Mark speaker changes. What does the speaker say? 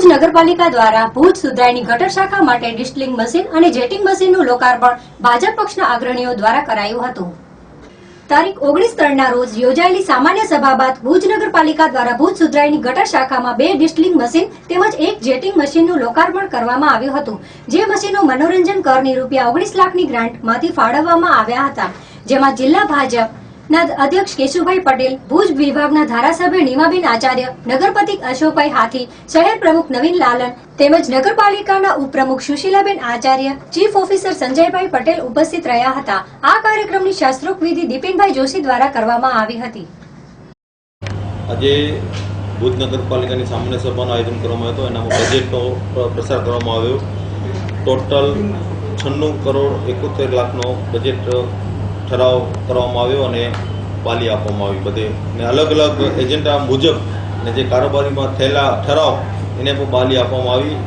Speaker 1: નગરપાલિકા દ્વારા ભુજ સુધરાઈની ગટર શાખા માટે ડિસ્ટિલિંગ મશીન અને જેટિંગ મશીનનું લોકાર્પણ ભાજપ પક્ષના અગ્રણીઓ દ્વારા કરાયું હતું। તારીખ 19/3ના રોજ યોજાયેલી સામાન્ય સભા બાદ ભુજ નગરપાલિકા દ્વારા ભુજ સુધરાઈની ગટર શાખામાં 2 ડિસ્ટિલિંગ મશીન તેમજ 1 જેટિંગ મશીનનું લોકાર્પણ કરવામાં આવ્યું હતું, જે મશીનો મનોરંજન કરની રૂપિયા 19 લાખની ગ્રાન્ટમાંથી ફાળવવામાં આવ્યા હતા, જેમાં જિલ્લા ભાજપના અધ્યક્ષ કેશુભાઈ પટેલ, ભુજ વિભાગના ધારાસભ્ય નીમાબેન આચાર્ય, નગરપતિ અશોકભાઈ હાથી, શહેર પ્રમુખ નવીન લાલન તેમજ નગરપાલિકાના ઉપપ્રમુખ સુશીલાબેન આચાર્ય, ચીફ ઓફિસર સંજયભાઈ પટેલ ઉપસ્થિત રહ્યા હતા। આ કાર્યક્રમની શાસ્ત્રોક્ત વિધિ દીપેનભાઈ જોશી દ્વારા કરવામાં આવી હતી।
Speaker 2: આજે ભુજ નગરપાલિકાની સામાન્ય સભાનું આયોજન કરવામાં આવ્યું હતું। એનામાં બજેટનો પ્રસાર કરવામાં આવ્યો। ટોટલ 96 કરોડ 71 લાખનો બજેટ ઠરાવ કરવામાં આવ્યો અને પાલી આપવામાં આવી બધે ને અલગ અલગ એજન્ડા મુજબ ને જે કારોબારીમાં થયેલા ઠરાવ એને પણ બાલી આપવામાં આવી।